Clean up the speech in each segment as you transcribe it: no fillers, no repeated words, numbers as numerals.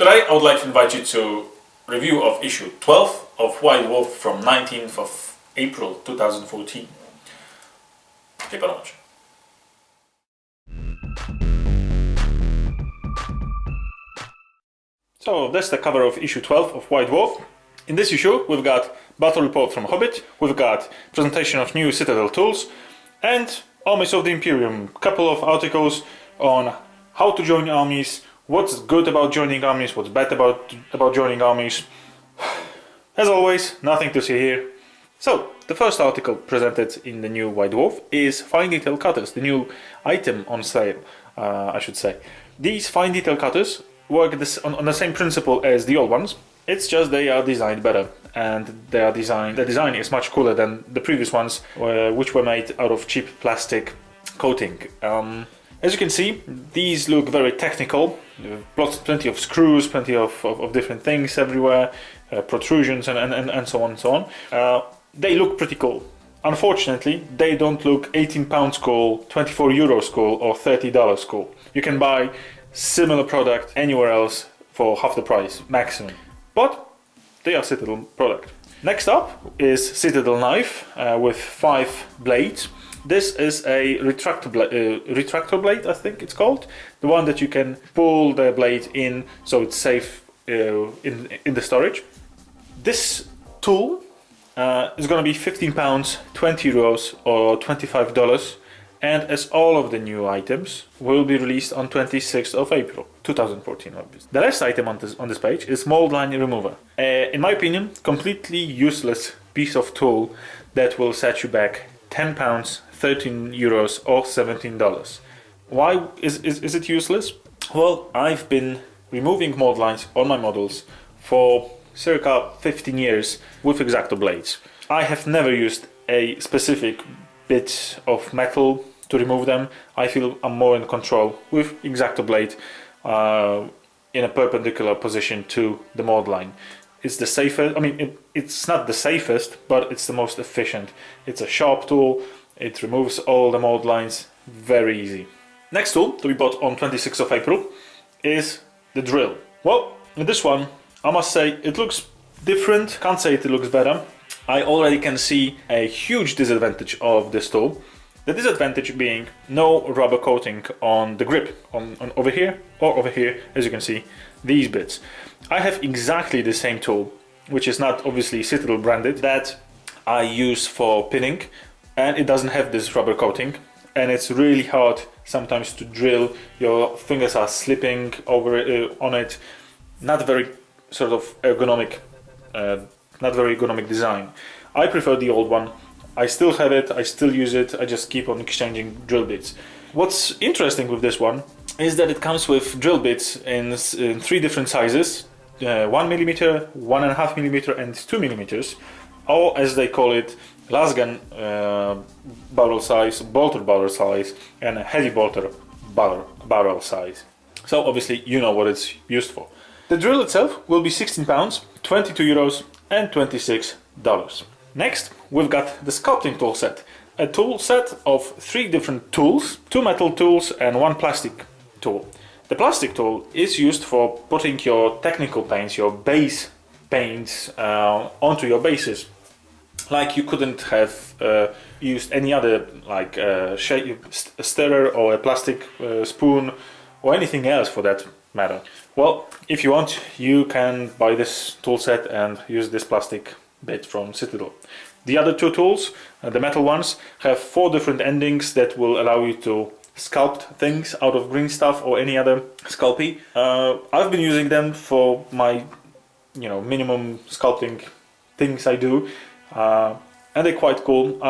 Today I would like to invite you to review of issue 12 of White Dwarf from 19th of April 2014. Keep on watching. So that's the cover of issue 12 of White Dwarf. In this issue we've got battle report from Hobbit, we've got presentation of new Citadel tools, and Armies of the Imperium, couple of articles on how to join armies, what's good about joining armies, what's bad about joining armies. As always, nothing to see here. So, the first article presented in the new White Dwarf is Fine Detail Cutters, the new item on sale, I should say. These Fine Detail Cutters work on the same principle as the old ones. It's just they are designed better, and the design is much cooler than the previous ones, which were made out of cheap plastic coating. As you can see, these look very technical. Plenty of screws, plenty of different things everywhere, protrusions and so on and so on. They look pretty cool. Unfortunately, they don't look £18 cool, €24 cool, or $30 cool. You can buy similar product anywhere else for half the price, maximum. But they are Citadel product. Next up is Citadel knife with 5 blades. This is a retractor blade, I think it's called. The one that you can pull the blade in so it's safe in the storage. This tool is going to be £15, €20 or $25, and as all of the new items will be released on 26th of April 2014, obviously. The last item on this page is mold line remover. In my opinion, completely useless piece of tool that will set you back £10, €13 or $17. Why is it useless? Well, I've been removing mold lines on my models for circa 15 years with X-Acto blades. I have never used a specific bit of metal to remove them. I feel I'm more in control with X-Acto blade in a perpendicular position to the mold line. It's the safest. I mean, it's not the safest, but it's the most efficient. It's a sharp tool. It removes all the mold lines very easy. Next tool to be bought on 26th of April is the drill. Well, in this one, I must say it looks different. Can't say it looks better. I already can see a huge disadvantage of this tool. The disadvantage being no rubber coating on the grip, on over here or over here, as you can see, these bits. I have exactly the same tool, which is not obviously Citadel branded, that I use for pinning, and it doesn't have this rubber coating, and it's really hard sometimes to drill. Your fingers are slipping over on it. Not very sort of ergonomic, not very ergonomic design. I prefer the old one. I still have it, I still use it, I just keep on exchanging drill bits. What's interesting with this one is that it comes with drill bits in 3 different sizes, 1mm, 1.5mm and 2mm, or as they call it, lasgun barrel size, bolter barrel size, and a heavy bolter barrel size. So obviously you know what it's used for. The drill itself will be £16, €22 and $26. Next, we've got the sculpting tool set. A tool set of 3 different tools, 2 metal tools and 1 plastic tool. The plastic tool is used for putting your technical paints, your base paints onto your bases. Like you couldn't have used any other, like a stirrer or a plastic spoon or anything else for that matter. Well, if you want, you can buy this tool set and use this plastic bit from Citadel. The other 2 tools, the metal ones, have 4 different endings that will allow you to sculpt things out of green stuff or any other sculpey. I've been using them for my, minimum sculpting things I do, and they're quite cool.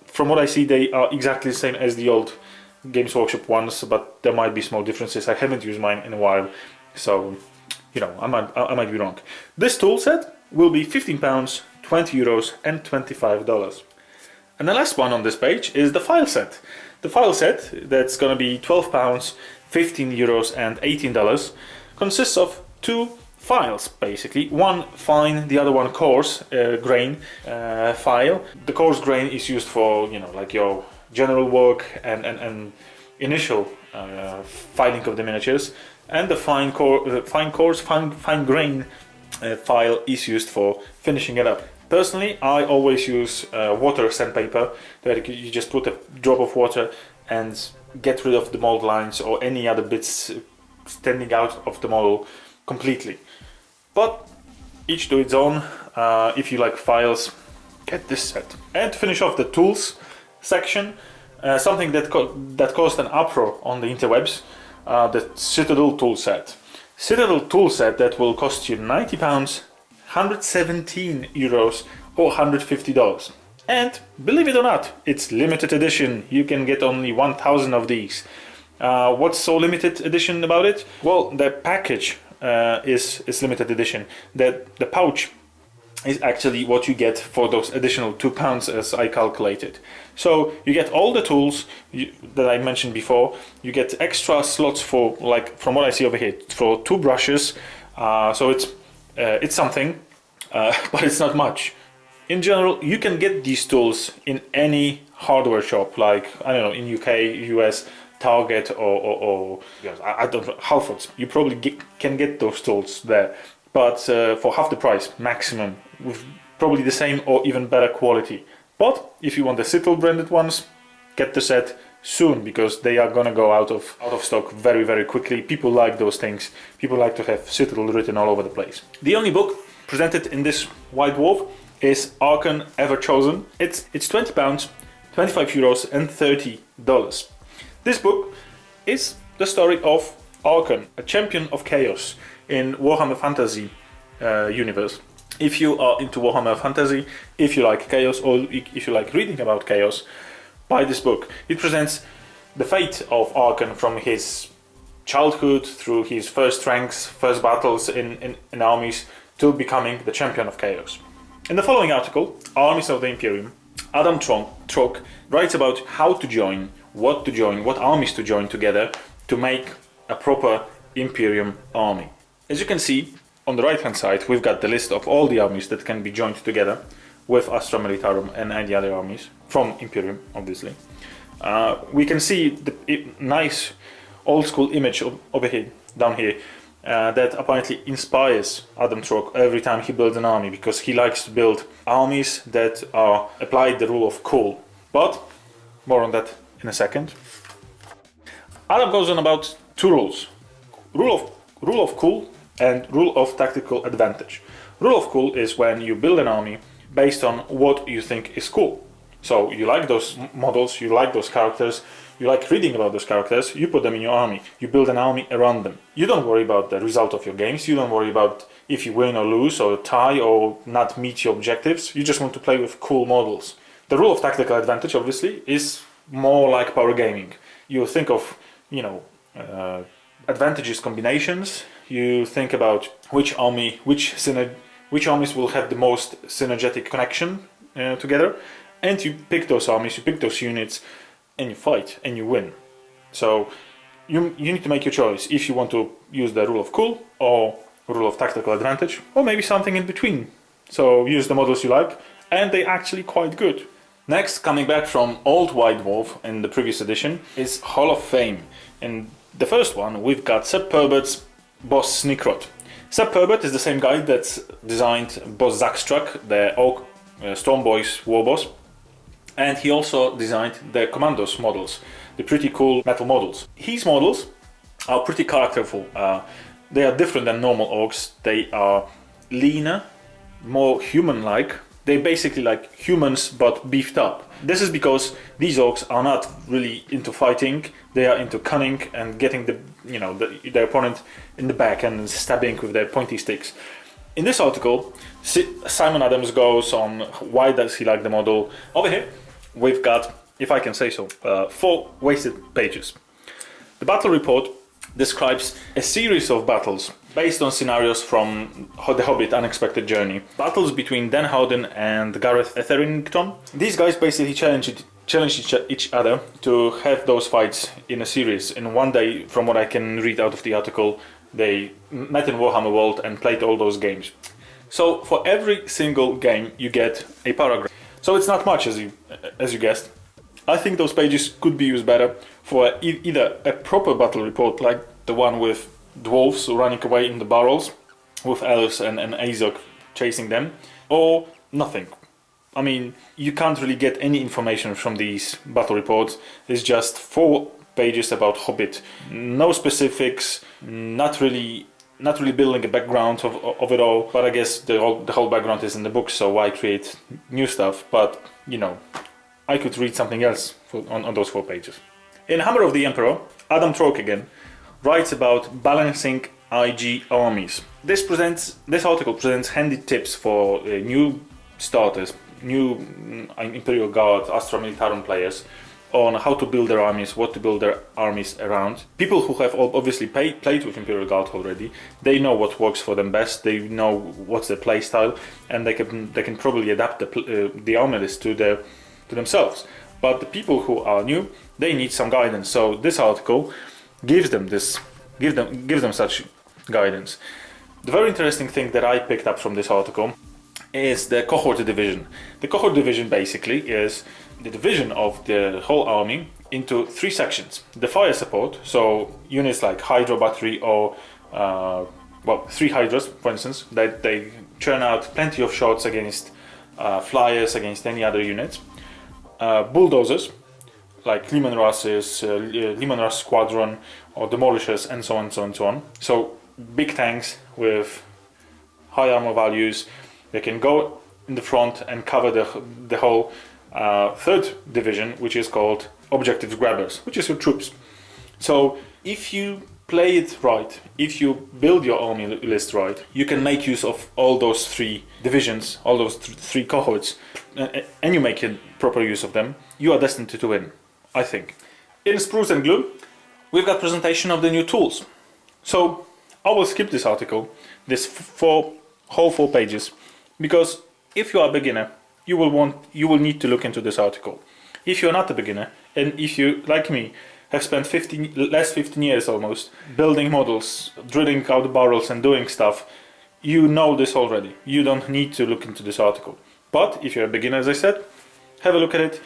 From what I see, they are exactly the same as the old Games Workshop ones, but there might be small differences. I haven't used mine in a while, so I might be wrong. This tool set will be £15, €20 and $25. And the last one on this page is the file set. The file set, that's going to be £12, €15 and $18, consists of 2 files basically. One fine, the other one coarse grain file. The coarse grain is used for like your general work and initial filing of the miniatures. and the fine grain file is used for finishing it up. Personally, I always use water sandpaper, that you just put a drop of water and get rid of the mold lines or any other bits standing out of the model completely. But each to its own. If you like files, get this set. And to finish off the tools section, something that caused an uproar on the interwebs, the Citadel tool set. Citadel tool set that will cost you £90, 117 euros or $150. And believe it or not, it's limited edition. You can get only 1,000 of these. What's so limited edition about it? Well, the package is limited edition. The pouch is actually what you get for those additional £2 as I calculated. So you get all the tools that I mentioned before. You get extra slots for, like from what I see over here, for 2 brushes. So it's something, but it's not much. In general, you can get these tools in any hardware shop, like, I don't know, in UK, US, Target, or I don't know, Halfords. You probably can get those tools there, but for half the price maximum, with probably the same or even better quality. But if you want the Citadel branded ones, get the set soon, because they are gonna go out of stock very, very quickly. People like those things. People like to have Citadel written all over the place. The only book presented in this White Dwarf is Archon Ever Chosen. It's £20, 25 euros and $30. This book is the story of Archon, a champion of chaos in Warhammer Fantasy universe. If you are into Warhammer Fantasy, if you like chaos, or if you like reading about chaos, buy this book. It presents the fate of Archon from his childhood through his first ranks, first battles in armies, to becoming the champion of chaos. In the following article, Armies of the Imperium, Adam Trok writes about how to join, what armies to join together to make a proper Imperium army. As you can see, on the right hand side, we've got the list of all the armies that can be joined together with Astra Militarum and any other armies from Imperium, obviously. We can see the nice old school image over here, down here, that apparently inspires Adam Trok every time he builds an army, because he likes to build armies that are applied the rule of cool. But more on that in a second. Adam goes on about 2 rules: rule of cool and rule of tactical advantage. Rule of cool is when you build an army based on what you think is cool. So you like those models, you like those characters, you like reading about those characters, you put them in your army. You build an army around them. You don't worry about the result of your games, you don't worry about if you win or lose or tie or not meet your objectives. You just want to play with cool models. The rule of tactical advantage, obviously, is more like power gaming. You think of, advantages combinations. You think about which armies will have the most synergetic connection together, and you pick those armies, you pick those units, and you fight and you win. So you need to make your choice if you want to use the rule of cool or rule of tactical advantage, or maybe something in between. So use the models you like, and they're actually quite good. Next, coming back from Old White Dwarf in the previous edition, is Hall of Fame. In the first one, we've got Seb Perbert's boss Grot. Seb Perbert is the same guy that's designed boss Zackstruck, the Oak Stormboy's war boss, and he also designed the Commandos models, the pretty cool metal models. His models are pretty characterful. They are different than normal orcs. They are leaner, more human-like. They're basically like humans but beefed up. This is because these orcs are not really into fighting. They are into cunning and getting their opponent in the back and stabbing with their pointy sticks. In this article, Simon Adams goes on why does he like the model. Over here, we've got, if I can say so, 4 wasted pages. The battle report describes a series of battles based on scenarios from The Hobbit: Unexpected Journey. Battles between Dan Howden and Gareth Etherington. These guys basically challenged each other to have those fights in a series. In one day, from what I can read out of the article, they met in Warhammer World and played all those games. So for every single game you get a paragraph. So it's not much, as you guessed. I think those pages could be used better for either a proper battle report like the one with dwarves running away in the barrels with elves and Azog chasing them, or nothing. I mean, you can't really get any information from these battle reports. It's just 4 pages about Hobbit. No specifics, not really building a background of it all. But I guess the whole background is in the book, so why create new stuff? But, you know, I could read something else on those 4 pages. In Hammer of the Emperor, Adam Troke again writes about balancing IG armies. This article presents handy tips for new starters, new Imperial Guard, Astra Militarum players, on how to build their armies, what to build their armies around. People who have obviously played with Imperial Guard already, they know what works for them best, they know what's their play style, and they can probably adapt the army list to themselves. But the people who are new, they need some guidance. So this article gives them such guidance. The very interesting thing that I picked up from this article is the cohort division. The cohort division basically is the division of the whole army into 3 sections. The fire support, so units like Hydra Battery or 3 Hydras, for instance, that they churn out plenty of shots against flyers, against any other units. Bulldozers, like Leman Russ's, Leman Russ Squadron, or Demolishers, and so on, so on, so on. So big tanks with high armor values. They can go in the front and cover the whole 3rd division, which is called Objectives Grabbers, which is your troops. So if you play it right, if you build your army list right, you can make use of all those 3 divisions, all those 3 cohorts, and you make proper use of them, you are destined to win, I think. In Spruce and Glue, we've got presentation of the new tools. So I will skip this article, this whole 4 pages, because if you are a beginner, you will need to look into this article. If you're not a beginner, and if you, like me, have spent 15 years almost building models, drilling out the barrels and doing stuff, you know this already. You don't need to look into this article. But if you're a beginner, as I said, have a look at it.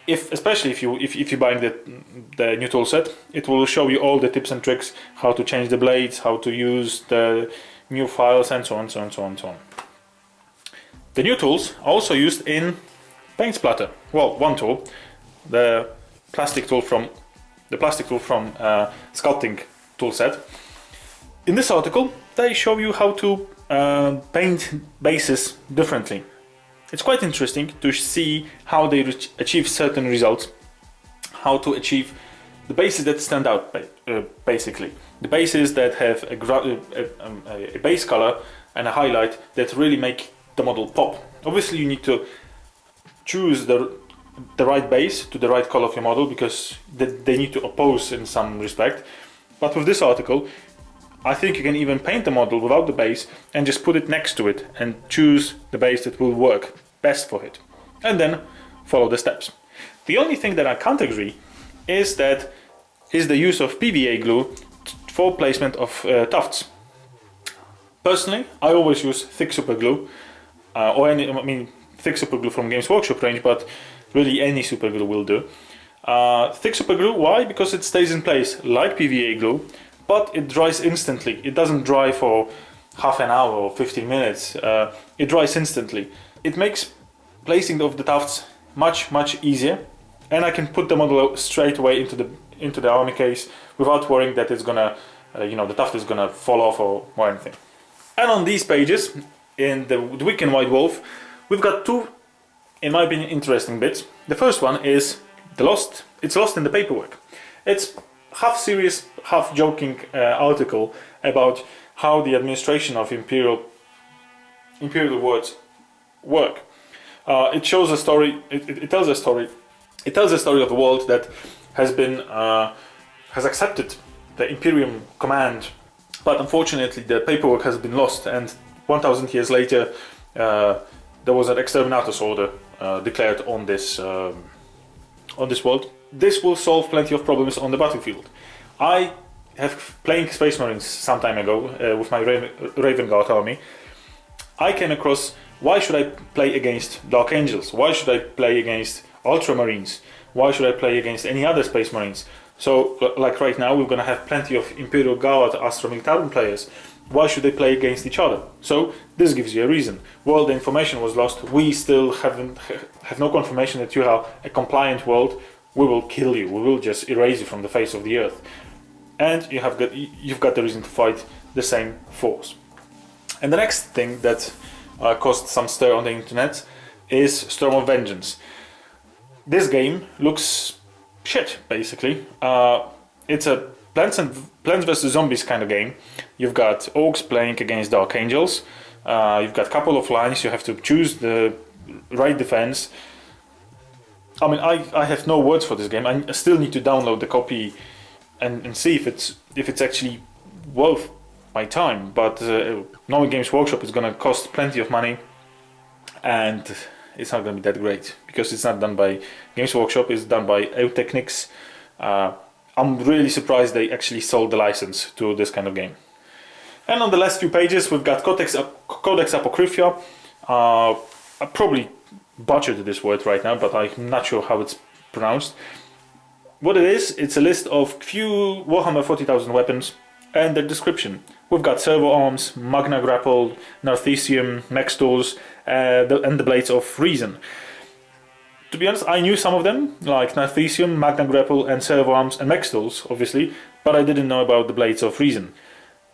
Especially if you're buying the new tool set, it will show you all the tips and tricks, how to change the blades, how to use the new files, and so on, so on, so on, so on. The new tools are also used in paint splatter. Well, one tool, the plastic tool from sculpting tool set. In this article, they show you how to paint bases differently. It's quite interesting to see how they achieve certain results, how to achieve the bases that stand out, basically. The bases that have a base color and a highlight that really make the model pop. Obviously you need to choose the right base to the right color of your model, because they need to oppose in some respect. But with this article, I think you can even paint the model without the base and just put it next to it and choose the base that will work best for it, and then follow the steps. The only thing that I can't agree is the use of PVA glue for placement of tufts. Personally, I always use thick super glue, thick super glue from Games Workshop range, but really any super glue will do. Thick super glue, why? Because it stays in place like PVA glue, but it dries instantly. It doesn't dry for half an hour or 15 minutes. It dries instantly. It makes placing of the tufts much easier, and I can put the model straight away into the army case without worrying that it's gonna, the tuft is gonna fall off or anything. And on these pages, in the Week in White Wolf, we've got 2, in my opinion, interesting bits. The first one is it's lost in the paperwork. It's half serious, half joking article about how the administration of imperial words work. It shows a story. It tells a story. It tells a story of a world that has accepted the Imperium command, but unfortunately the paperwork has been lost, and 1,000 years later there was an exterminatus order declared on this world. This will solve plenty of problems on the battlefield. I have playing Space Marines some time ago with my Raven Guard army. I came across, why should I play against Dark Angels? Why should I play against Ultramarines? Why should I play against any other Space Marines? So, like right now, we're going to have plenty of Imperial Guard Astra Militarum players. Why should they play against each other? So, this gives you a reason. Well, the information was lost. We still have no confirmation that you are a compliant world. We will kill you. We will just erase you from the face of the earth. And you've got the reason to fight the same force. And the next thing that caused some stir on the internet is Storm of Vengeance. This game looks shit, basically. It's a Plants vs Zombies kind of game. You've got orcs playing against Dark Angels. You've got a couple of lines. You have to choose the right defense. I mean, I have no words for this game. I still need to download the copy and see if it's actually worth my time. But knowing Games Workshop is going to cost plenty of money, and it's not going to be that great because it's not done by Games Workshop. It's done by Eutechnics. I'm really surprised they actually sold the license to this kind of game. And on the last few pages, we've got Codex Apocrypha. I probably butchered this word right now, but I'm not sure how it's pronounced. What it is, it's a list of few Warhammer 40,000 weapons and their description. We've got servo arms, Magna Grapple, Narthecium, Mech Tools, and the Blades of Reason. To be honest, I knew some of them, like Narthecium, Magna Grapple, and servo arms and Mech Tools, obviously, but I didn't know about the Blades of Reason.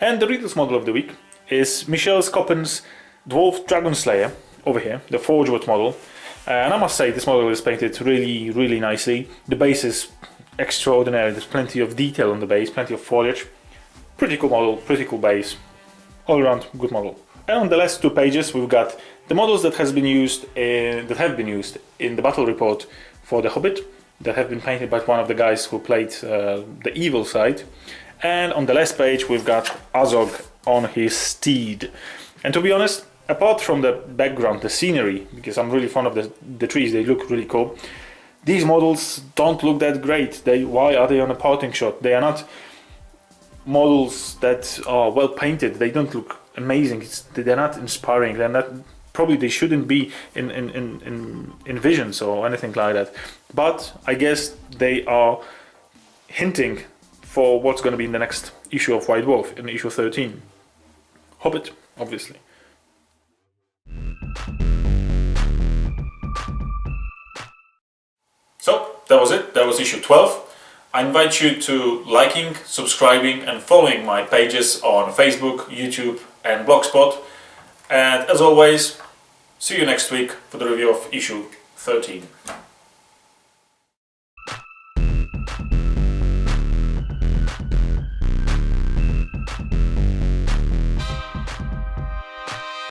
And the Reader's Model of the Week is Michel Scoppen's Dwarf Dragon Slayer, over here, the Forgeworth model. And I must say, this model is painted really, really nicely. The base is extraordinary. There's plenty of detail on the base, plenty of foliage. Pretty cool model, pretty cool base. All around good model. And on the last two pages, we've got the models that have been used in the battle report for The Hobbit, that have been painted by one of the guys who played the evil side. And on the last page, we've got Azog on his steed. And to be honest, apart from the background, the scenery, because I'm really fond of the trees, they look really cool. These models don't look that great. Why are they on a parting shot? They are not models that are well painted. They don't look amazing. They're not inspiring. They're not. Probably they shouldn't be in visions or anything like that. But I guess they are hinting for what's going to be in the next issue of White Dwarf, in issue 13. Hobbit, obviously. So, that was it. That was issue 12. I invite you to liking, subscribing and following my pages on Facebook, YouTube and Blogspot. And as always, see you next week for the review of issue 13.